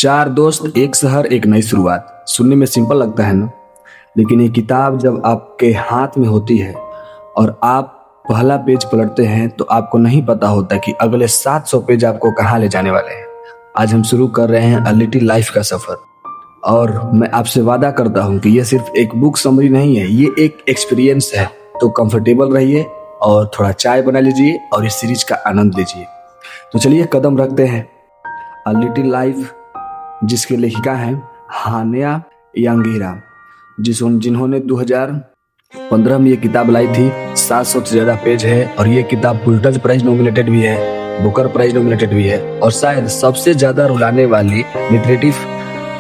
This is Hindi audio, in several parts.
चार दोस्त, एक शहर, एक नई शुरुआत। सुनने में सिंपल लगता है ना, लेकिन ये किताब जब आपके हाथ में होती है और आप पहला पेज पलटते हैं तो आपको नहीं पता होता कि अगले 700 पेज आपको कहाँ ले जाने वाले हैं। आज हम शुरू कर रहे हैं अ लिटिल लाइफ का सफर, और मैं आपसे वादा करता हूँ कि ये सिर्फ एक बुक समरी नहीं है, ये एक एक्सपीरियंस है। तो कंफर्टेबल रहिए और थोड़ा चाय बना लीजिए और इस सीरीज का आनंद लीजिए। तो चलिए कदम रखते हैं। अ लिटिल लाइफ, जिसके लेखिका हैं हान्या यांगेरा, जिन्होंने 2015 में ये किताब लाई थी। 700 से ज़्यादा पेज है और ये किताब पुलिट्जर प्राइज नॉमिनेटेड भी है, बुकर प्राइज नॉमिनेटेड भी है और शायद सबसे ज़्यादा रुलाने वाली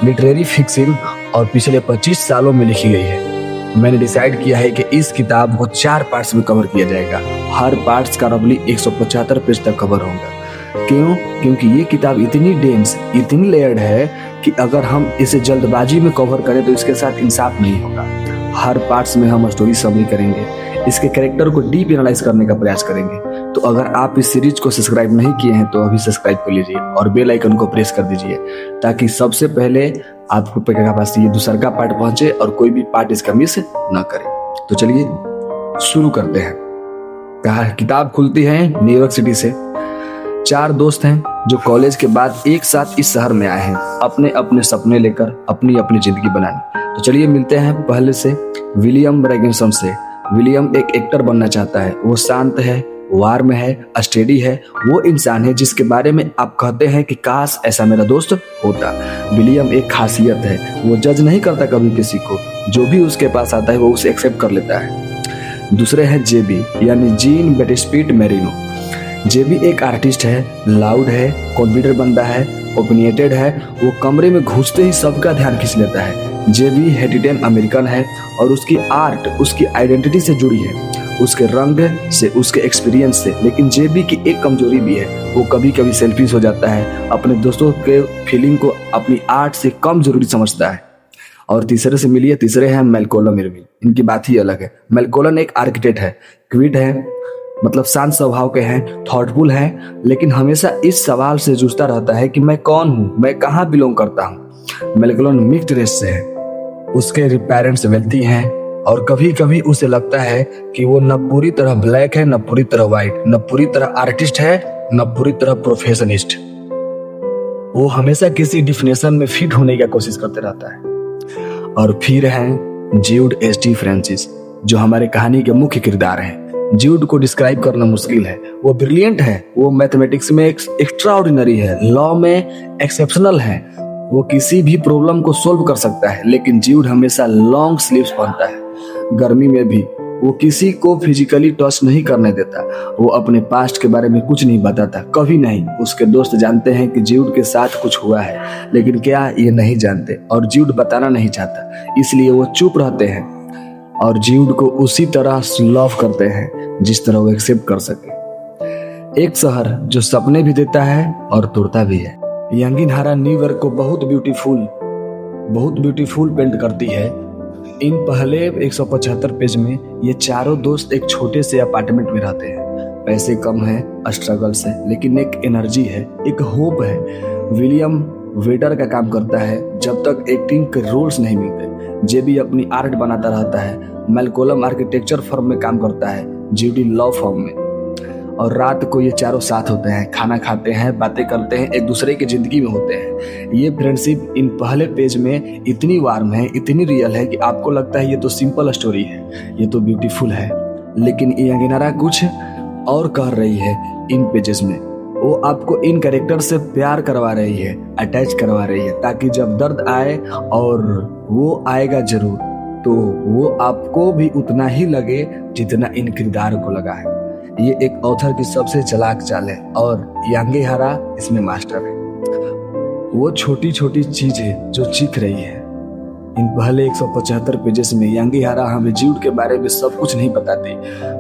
लिटरेरी फिक्शन और पिछले 25 सालों में लिखी गई है। मैंने डिसाइड किया है कि इस किताब को 4 पार्ट्स में कवर किया जाएगा। हर पार्ट्स का रफली 175 पेज तक कवर होगा। क्यों? क्योंकि ये किताब इतनी डेंस, इतनी लेयर्ड है कि अगर हम इसे जल्दबाजी में कवर करें तो इसके साथ इंसाफ नहीं होगा। हर पार्ट्स में हम स्टोरी समरी करेंगे, इसके कैरेक्टर को डीप एनालाइज करने का प्रयास करेंगे। तो अगर आप इस सीरीज को सब्सक्राइब नहीं किए हैं तो अभी सब्सक्राइब कर लीजिए और बेल आइकन को प्रेस कर दीजिए, ताकि सबसे पहले आपको पास ये दूसरा का पार्ट पहुंचे और कोई भी पार्ट इसका मिस न करे। तो चलिए शुरू करते हैं। किताब खुलती है न्यूयॉर्क सिटी से। 4 दोस्त हैं जो कॉलेज के बाद एक साथ इस शहर में आए हैं, अपने अपने सपने लेकर अपनी अपनी जिंदगी बनाने। तो चलिए मिलते हैं पहले से विलियम रैगिंसन से। विलियम एक एक्टर बनना चाहता है। वो शांत है, वार्म है, स्टेडी है। वो इंसान है जिसके बारे में आप कहते हैं कि काश ऐसा मेरा दोस्त होता। विलियम एक खासियत है, वो जज नहीं करता कभी किसी को। जो भी उसके पास आता है वो उसे एक्सेप्ट कर लेता है। दूसरे हैं जेबी, यानी जीन बैटिस्टैट मैरिनो। जेबी एक आर्टिस्ट है, लाउड है, कॉन्फिडेंट बंदा है, ओपिनियटेड है। वो कमरे में घुसते ही सबका ध्यान खींच लेता है। जेबी हेरिटेज अमेरिकन है और उसकी आर्ट उसकी आइडेंटिटी से जुड़ी है, उसके रंग से, उसके एक्सपीरियंस से। लेकिन जेबी की एक कमजोरी भी है, वो कभी कभी सेल्फिश हो जाता है, अपने दोस्तों के फीलिंग को अपनी आर्ट से कम जरूरी समझता है। और तीसरे से मिलिए, तीसरे हैं मैल्कोलम इरविन। इनकी बात ही अलग है। मैल्कोलम एक आर्किटेक्ट है, क्विट है, मतलब शांत स्वभाव के हैं, थॉटफुल हैं, लेकिन हमेशा इस सवाल से जूझता रहता है कि मैं कौन हूँ, मैं कहाँ बिलोंग करता हूँ। मैल्कोलम मिक्स्ड रेस से है, उसके पेरेंट्स वेल्थी हैं और कभी कभी उसे लगता है कि वो न पूरी तरह ब्लैक है, न पूरी तरह व्हाइट, न पूरी तरह आर्टिस्ट है, न पूरी तरह प्रोफेशनिस्ट। वो हमेशा किसी डिफिनेशन में फिट होने की कोशिश करते रहता है। और फिर हैं ज्यूड एस.टी. फ्रांसिस, जो हमारे कहानी के मुख्य किरदार हैं। ज्यूड को डिस्क्राइब करना मुश्किल है। वो ब्रिलियंट है, वो मैथमेटिक्स में एक्स्ट्राऑर्डिनरी है, लॉ में एक्सेप्शनल है, वो किसी भी प्रॉब्लम को सोल्व कर सकता है। लेकिन ज्यूड हमेशा लॉन्ग स्लीव्स पहनता है। गर्मी में भी वो किसी को फिजिकली टच नहीं करने देता। वो अपने पास्ट के बारे में कुछ नहीं बताता, कभी नहीं। उसके दोस्त जानते हैं कि ज्यूड के साथ कुछ हुआ है, लेकिन क्या ये नहीं जानते, और ज्यूड बताना नहीं चाहता, इसलिए वो चुप रहते हैं और ज्यूड को उसी तरह लव करते हैं जिस तरह वो एक्सेप्ट कर सके। एक शहर जो सपने भी देता है और तोड़ता भी है। यांगिनहारा न्यूयॉर्क को बहुत ब्यूटीफुल पेंट करती है। इन पहले 175 पेज में ये चारों दोस्त एक छोटे से अपार्टमेंट में रहते हैं। पैसे कम है, स्ट्रगल से, लेकिन एक एनर्जी है, एक होप है। विलियम वेटर का काम करता है जब तक एक्टिंग के रोल्स नहीं मिलते। जेबी अपनी आर्ट बनाता रहता है। मैल्कोलम आर्किटेक्चर फर्म में काम करता है, ज्यूडी लॉ फर्म में। और रात को ये चारों साथ होते हैं, खाना खाते हैं, बातें करते हैं, एक दूसरे की जिंदगी में होते हैं। ये फ्रेंडशिप इन पहले पेज में इतनी वार्म है, इतनी रियल है कि आपको लगता है ये तो सिंपल स्टोरी है, ये तो ब्यूटीफुल है। लेकिन यांगिनहारा कुछ और कह रही है इन पेजेस में। वो आपको इन कैरेक्टर से प्यार करवा रही है, अटैच करवा रही है, ताकि जब दर्द आए, और वो आएगा जरूर, तो वो आपको भी उतना ही लगे जितना इन किरदार को लगा है। ये एक ऑथर की सबसे चालाक चाल है और यांगिनहारा इसमें मास्टर है। वो छोटी छोटी चीजें जो सीख रही है। इन पहले 175 पेजेस में यांगिनहारा हमें ज्यूड के बारे में सब कुछ नहीं बताती,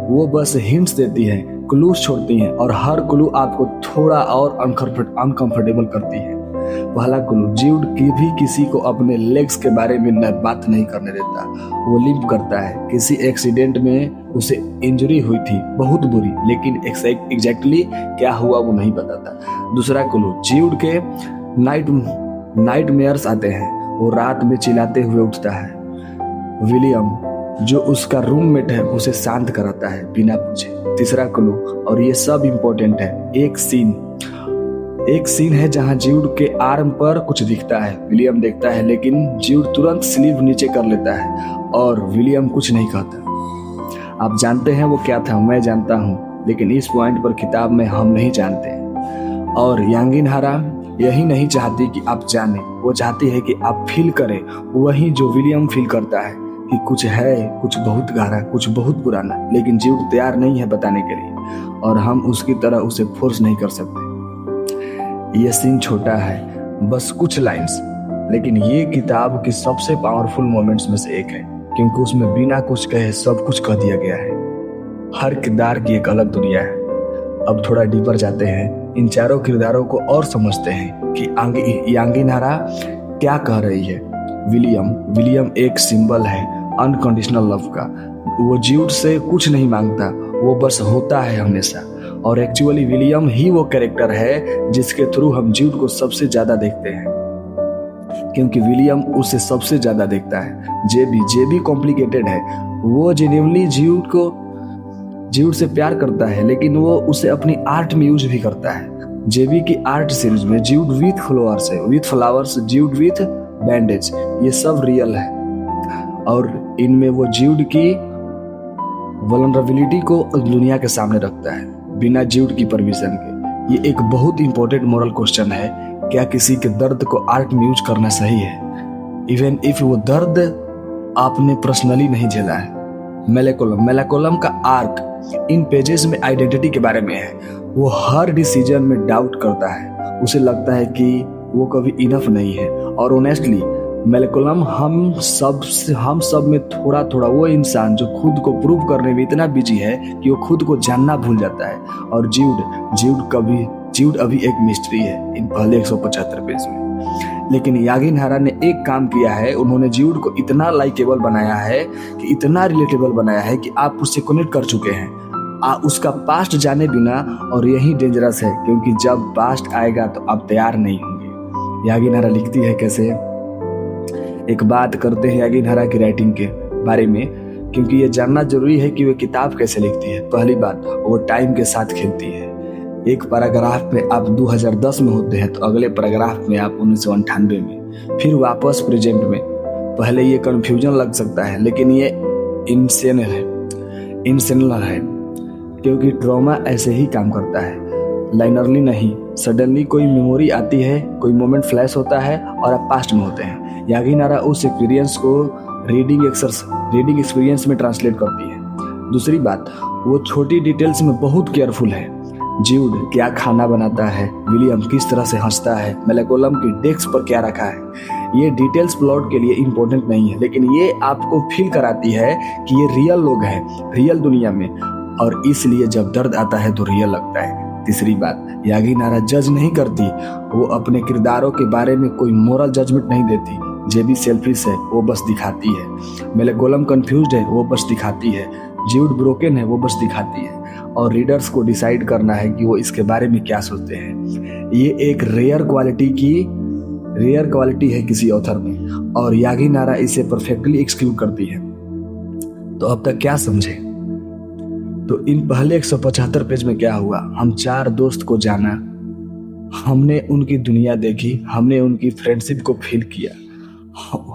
वो बस हिंट्स देती है, क्लूज छोड़ती हैं, और हर क्लू आपको थोड़ा और अनकंफर्टेबल करती है। पहला क्लू, ज्यूड की भी किसी को अपने लेग्स के बारे में बात नहीं करने देता। वो लिंप करता है, किसी एक्सीडेंट में उसे इंजरी हुई थी, बहुत बुरी, लेकिन एग्जैक्टली क्या हुआ वो नहीं बताता। दूसरा क्लू, ज्यूड के नाइटमेयर्स आते हैं, वो रात में चिल्लाते हुए उठता है। विलियम जो उसका रूममेट है उसे शांत कराता है बिना पूछे। तीसरा क्लू, और ये सब इम्पोर्टेंट है, एक सीन है जहां ज्यूड के आर्म पर कुछ दिखता है। विलियम देखता है लेकिन ज्यूड तुरंत स्लीव नीचे कर लेता है और विलियम कुछ नहीं कहता। आप जानते हैं वो क्या था? मैं जानता हूँ, लेकिन इस पॉइंट पर किताब में हम नहीं जानते। और यांगिनहारा यही नहीं चाहती कि आप जाने, वो चाहती है कि आप फील करें वही जो विलियम फील करता है कि कुछ है, कुछ बहुत गहरा, कुछ बहुत पुराना, लेकिन ज्यूड तैयार नहीं है बताने के लिए और हम उसकी तरह उसे फोर्स नहीं कर सकते। ये सीन छोटा है, बस कुछ लाइंस, लेकिन ये किताब की सबसे पावरफुल मोमेंट्स में से एक है, क्योंकि उसमें बिना कुछ कहे सब कुछ कह दिया गया है। हर किरदार की एक अलग दुनिया है। अब थोड़ा डीपर जाते हैं, इन चारों किरदारों को और समझते हैं कि यांगिनहारा क्या कह रही है। विलियम एक सिंबल है अनकंडीशनल लव का। वो ज्यूड से कुछ नहीं मांगता, वो बस होता है हमेशा। और एक्चुअली विलियम ही वो कैरेक्टर है जिसके थ्रू हम ज्यूड को सबसे ज्यादा देखते हैं, क्योंकि विलियम उसे सबसे ज्यादा देखता है। जेबी कॉम्प्लिकेटेड है, वो जेन्युइनली ज्यूड से प्यार करता है, लेकिन वो उसे अपनी आर्ट में यूज भी करता है। जेबी की आर्ट सीरीज में Jude with flowers, Jude with bandage, ये सब रियल है और इनमें वो ज्यूड की वल्नरेबिलिटी को दुनिया के सामने रखता है बिना ज्यूड की परमिशन के। ये एक बहुत इंपॉर्टेंट मोरल क्वेश्चन है, क्या किसी के दर्द को आर्ट में यूज करना सही है, इवन इफ वो दर्द आपने पर्सनली नहीं झेला है। मेलाकोलम का आर्क इन पेजेस में आइडेंटिटी के बारे में है। वो हर डिसीजन में डाउट करता है, उसे लगता है कि वो कभी इनफ नहीं है। और ऑनेस्टली मेलाकोलम हम सब में थोड़ा थोड़ा वो इंसान जो खुद को प्रूव करने में इतना बिजी है कि वो खुद को जानना भूल जाता है। और ज्यूड अभी एक मिस्ट्री है इन पहले 175 पेज में। लेकिन यांगिनहारा ने एक काम किया है, उन्होंने ज्यूड को इतना लाइकेबल बनाया है, कि इतना रिलेटेबल बनाया है कि आप उससे कनेक्ट कर चुके हैं उसका पास्ट जाने बिना। और यही डेंजरस है, क्योंकि जब पास्ट आएगा तो आप तैयार नहीं होंगे। यांगिनहारा लिखती है कैसे? एक बात करते हैं यांगिनहारा की राइटिंग के बारे में, क्योंकि ये जानना जरूरी है कि वो किताब कैसे लिखती है। पहली बात, वो टाइम के साथ खेलती है। एक पैराग्राफ में आप 2010 में होते हैं तो अगले पैराग्राफ में आप 1998 में, फिर वापस प्रेजेंट में। पहले ये कंफ्यूजन लग सकता है, लेकिन ये इंसेनल है, क्योंकि ट्रॉमा ऐसे ही काम करता है, लाइनरली नहीं। सडनली कोई मेमोरी आती है, कोई मोमेंट फ्लैश होता है और आप पास्ट में होते हैं। यांगिनहारा उस एक्सपीरियंस को रीडिंग एक्सपीरियंस में ट्रांसलेट करती है। दूसरी बात, वो छोटी डिटेल्स में बहुत केयरफुल है। ज्यूड क्या खाना बनाता है, विलियम किस तरह से हंसता है, मेलाकोलम की डेस्क पर क्या रखा है, ये डिटेल्स प्लॉट के लिए इम्पोर्टेंट नहीं है, लेकिन ये आपको फील कराती है कि ये रियल लोग हैं रियल दुनिया में, और इसलिए जब दर्द आता है तो रियल लगता है। तीसरी बात, यांगिनहारा जज नहीं करती, वो अपने किरदारों के बारे में कोई मोरल जजमेंट नहीं देती। जेबी सेल्फिश है, वो बस दिखाती है। मेलाकोलम कंफ्यूज्ड है, वो बस दिखाती है। ज्यूड ब्रोकन है, वो बस दिखाती है। और रीडर्स को डिसाइड करना है कि वो इसके बारे में क्या सोचते हैं। ये एक रेयर क्वालिटी है किसी ऑथर में, और यांगिनहारा इसे परफेक्टली एक्सक्लूड करती है। तो अब तक क्या समझे? तो इन पहले 175 पेज में क्या हुआ? हम 4 दोस्त को जाना, हमने उनकी दुनिया देखी, हमने उनकी फ्रेंडशिप को फील किया,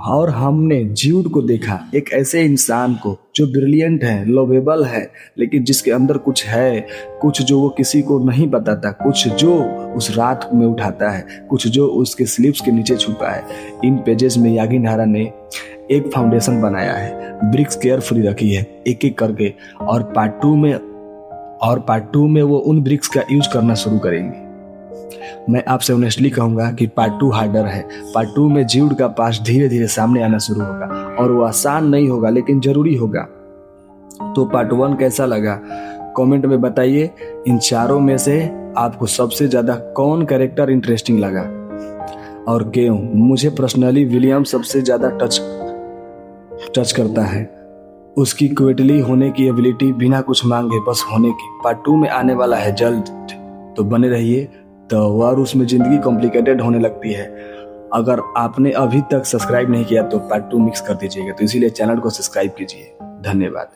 और हमने ज्यूड को देखा, एक ऐसे इंसान को जो ब्रिलियंट है, लवेबल है, लेकिन जिसके अंदर कुछ है, कुछ जो वो किसी को नहीं बताता, कुछ जो उस रात में उठाता है, कुछ जो उसके स्लीव्स के नीचे छुपा है। इन पेजेस में यांगिनहारा ने एक फाउंडेशन बनाया है, ब्रिक्स केयरफुली रखी है एक एक करके, और पार्ट 2 में वो उन ब्रिक्स का यूज करना शुरू करेंगे। मैं आपसे ऑनेस्टली कहूंगा कि पार्ट 2 हार्डर है। पार्ट 2 में ज्यूड का पास्ट धीरे धीरे सामने आना शुरू होगा, और वो आसान नहीं होगा लेकिन जरूरी होगा। तो पार्ट 1 कैसा लगा कमेंट में बताइए। इन चारों में से आपको सबसे ज्यादा कौन कैरेक्टर इंटरेस्टिंग लगा और क्यों? मुझे पर्सनली विलियम सबसे ज्यादा टच करता है, उसकी क्विकली होने की एबिलिटी, बिना कुछ मांगे बस होने की। पार्ट 2 में आने वाला है जल्द, तो बने रहिए। तो और उसमें जिंदगी कॉम्प्लिकेटेड होने लगती है, अगर आपने अभी तक सब्सक्राइब नहीं किया तो पार्ट 2 मिक्स कर दीजिएगा, तो इसीलिए चैनल को सब्सक्राइब कीजिए। धन्यवाद।